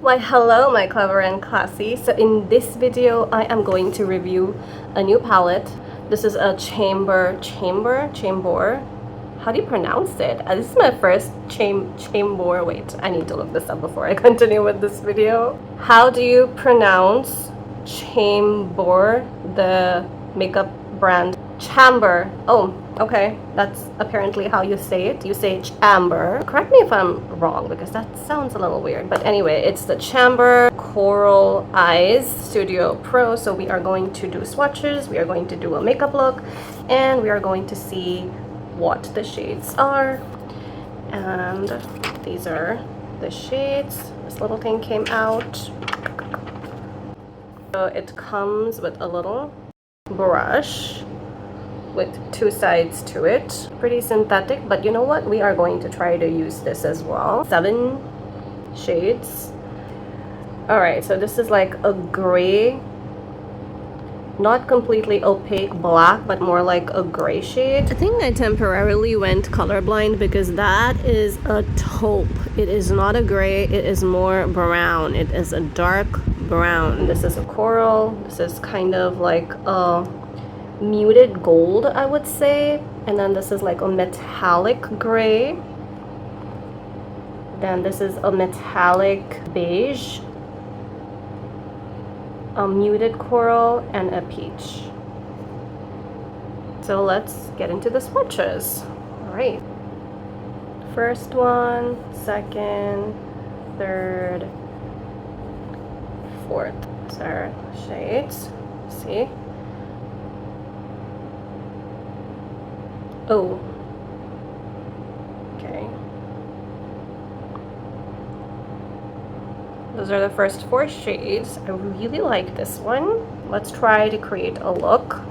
Why hello my clever and classy. So in this video I am going to review a new palette. This is a Chambor. How do you pronounce it? This is my first Chambor. Wait, I need to look this up before I continue with this video. How do you pronounce Chambor, the makeup brand? Chambor. Oh, okay, that's apparently how you say it. You say Chambor. Correct me if I'm wrong because that sounds a little weird. But anyway, it's the Chambor Coral Eyes Studio Pro. So we are going to do swatches, we are going to do a makeup look, and we are going to see what the shades are. And these are the shades. This little thing came out. So it comes with a little brush with two sides to it. Pretty synthetic, but you know what? We are going to try to use this as well. 7 shades. Alright, so this is like a gray, not completely opaque black, but more like a gray shade. I think I temporarily went colorblind because that is a taupe. It is not a gray, it is more brown. It is a dark brown. This is a coral. This is kind of like a muted gold, I would say, and then this is like a metallic gray, then this is a metallic beige, a muted coral, and a peach. So let's get into the swatches. All right, first one, second, third, fourth. These are shades. See? Oh, okay. Those are the first 4 shades. I really like this one. Let's try to create a look.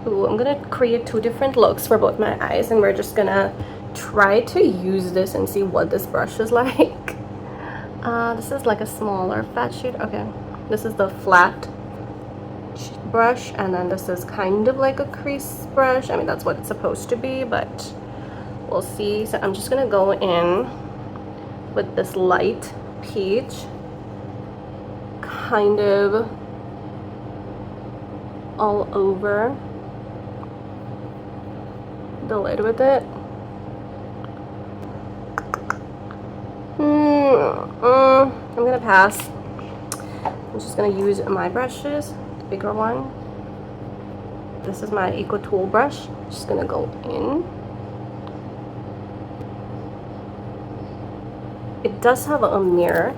Ooh, I'm gonna create 2 different looks for both my eyes, and we're just gonna try to use this and see what this brush is like. This is like a smaller fat shade. Okay, this is the flat brush, and then this is kind of like a crease brush. I mean, that's what it's supposed to be, but we'll see. So I'm just gonna go in with this light peach, kind of all over the lid with it. I'm gonna pass. I'm just gonna use my brushes, bigger one. This is my Eco Tool brush. Just gonna go in. It does have a mirror,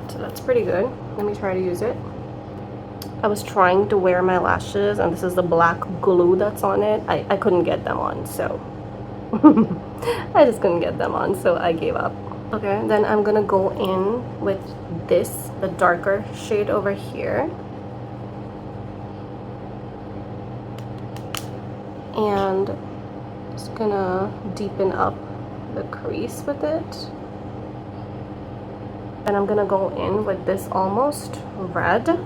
so that's pretty good. Let me try to use it. I was trying to wear my lashes, and this is the black glue that's on it. I couldn't get them on, so I just couldn't get them on, so I gave up. Okay, then I'm gonna go in with this, the darker shade over here. And just gonna deepen up the crease with it. And I'm gonna go in with this almost red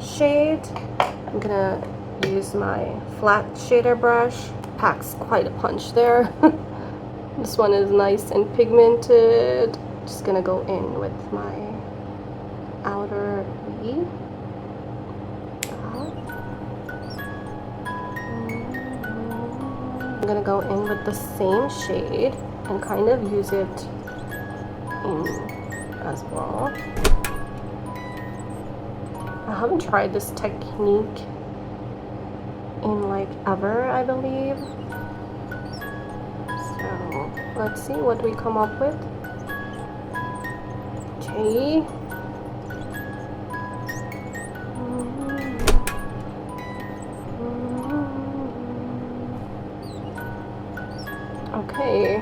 shade. I'm gonna use my flat shader brush. Packs quite a punch there. This one is nice and pigmented. Just gonna go in with my outer V. I'm gonna go in with the same shade and kind of use it in as well. I haven't tried this technique in like ever, I believe. So let's see what we come up with. Okay. Okay.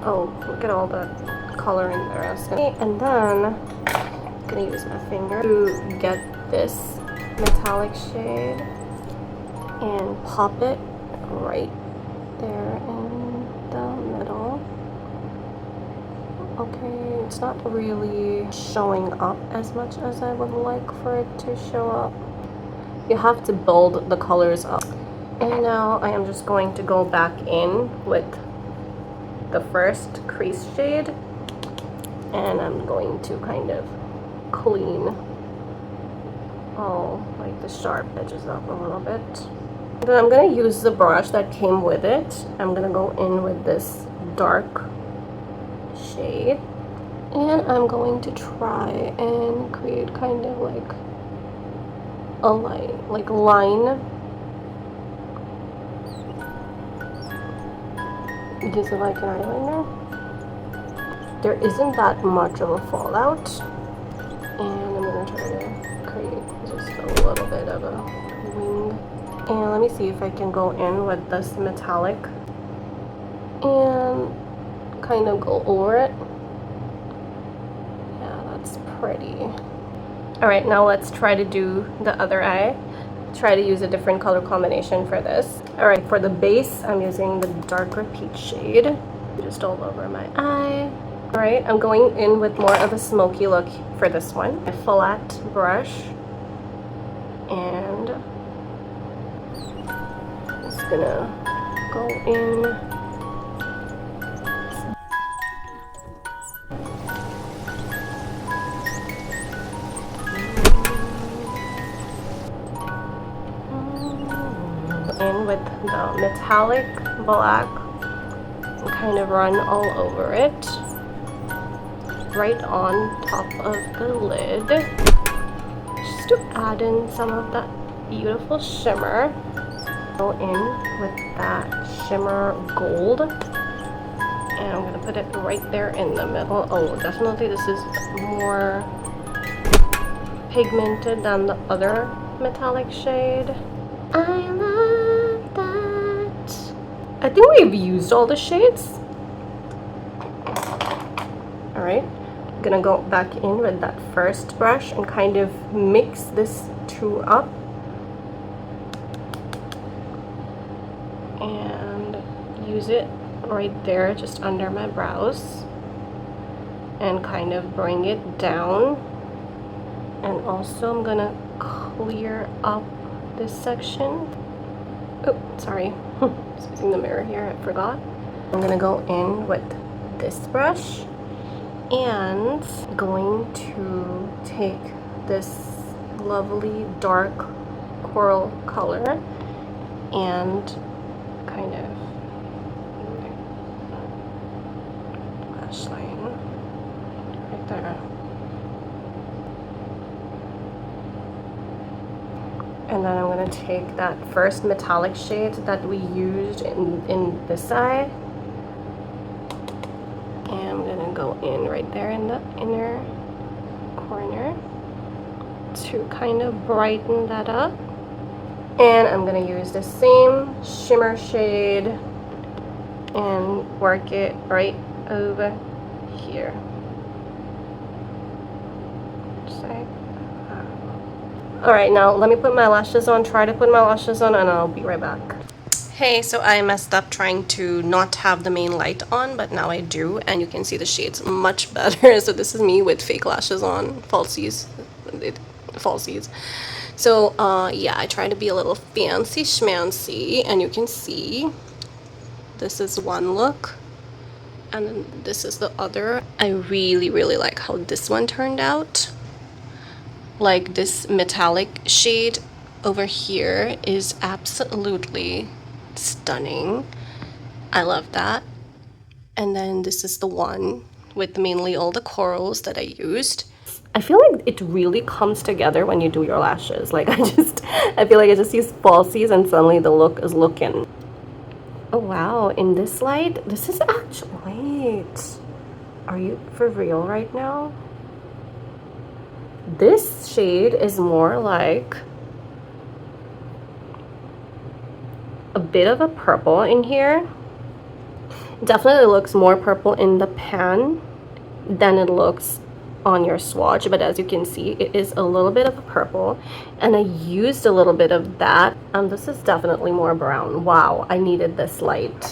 Oh, look at all the color in there. And then I'm gonna use my finger to get this metallic shade and pop it right there in the middle. Okay, it's not really showing up as much as I would like for it to show up. You have to build the colors up. And now I am just going to go back in with the first crease shade And I'm going to kind of clean all like the sharp edges up a little bit. Then I'm gonna use the brush that came with it. I'm gonna go in with this dark shade, and I'm going to try and create kind of like a line using like an eyeliner. There isn't that much of a fallout, and I'm gonna try to create just a little bit of a wing. And let me see if I can go in with this metallic and kind of go over it. Yeah, that's pretty. All right, now let's try to do the other eye. Try to use a different color combination for this. All right, for the base, I'm using the darker peach shade just all over my eye. All right, I'm going in with more of a smoky look for this one. A flat brush, and just gonna go in. In with the metallic black and kind of run all over it, right on top of the lid, just to add in some of that beautiful shimmer. Go in with that shimmer gold, and I'm gonna put it right there in the middle. Oh, definitely this is more pigmented than the other metallic shade. I love that. I think we've used all the shades. All right, I'm gonna go back in with that first brush and kind of mix this two up. And use it right there just under my brows. And kind of bring it down. And also I'm gonna clear up this section. Oh, sorry. Just using the mirror here, I forgot. I'm gonna go in with this brush and going to take this lovely dark coral color and kind of lash line right there. And then I'm going to take that first metallic shade that we used in this eye, and I'm going to go in right there in the inner corner to kind of brighten that up. And I'm going to use the same shimmer shade and work it right over here. Just like that. Alright, now let me put my lashes on, try to put my lashes on, and I'll be right back. Hey, so I messed up trying to not have the main light on, but now I do, and you can see the shades much better. So this is me with fake lashes on, falsies. So yeah, I try to be a little fancy schmancy, and you can see this is one look and then this is the other. I really like how this one turned out. Like this metallic shade over here is absolutely stunning. I love that. And then this is the one with mainly all the corals that I used. I feel like it really comes together when you do your lashes. Like I feel like I just use falsies and suddenly the look is looking. Oh wow, in this light, this is actually, wait, are you for real right now? This shade is more like a bit of a purple in here. Definitely looks more purple in the pan than it looks on your swatch, but as you can see, it is a little bit of a purple, and I used a little bit of that, and this is definitely more brown. Wow, I needed this light.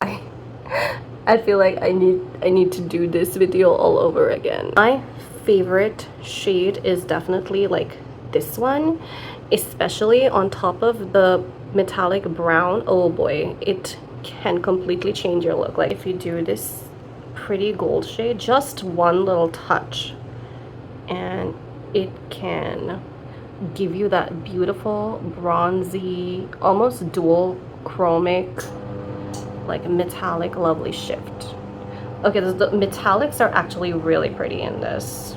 I feel like I need to do this video all over again. My favorite shade is definitely like this one, especially on top of the metallic brown. Oh boy, it can completely change your look. Like if you do this pretty gold shade, just one little touch, and it can give you that beautiful bronzy, almost dual chromic, like metallic, lovely shift. Okay, the metallics are actually really pretty in this,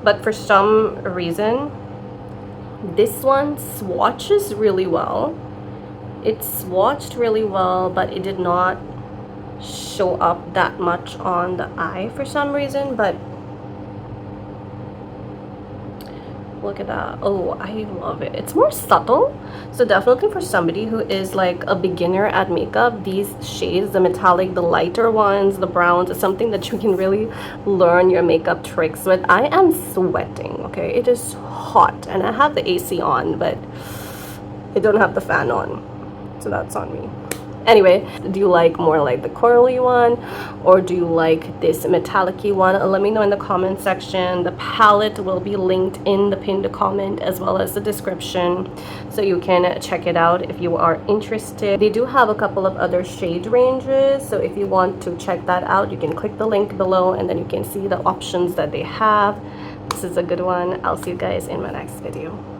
but for some reason this one swatches really well. It swatched really well, but it did not show up that much on the eye for some reason. But look at that. Oh, I love it. It's more subtle, so definitely for somebody who is like a beginner at makeup, these shades, the metallic, the lighter ones, the browns, is something that you can really learn your makeup tricks with. I am sweating, okay? It is hot, and I have the AC on, but I don't have the fan on, so that's on me. Anyway, do you like more like the corally one, or do you like this metallic-y one? Let me know in the comment section. The palette will be linked in the pinned comment as well as the description, so you can check it out if you are interested. They do have a couple of other shade ranges, so if you want to check that out, you can click the link below and then you can see the options that they have. This is a good one. I'll see you guys in my next video.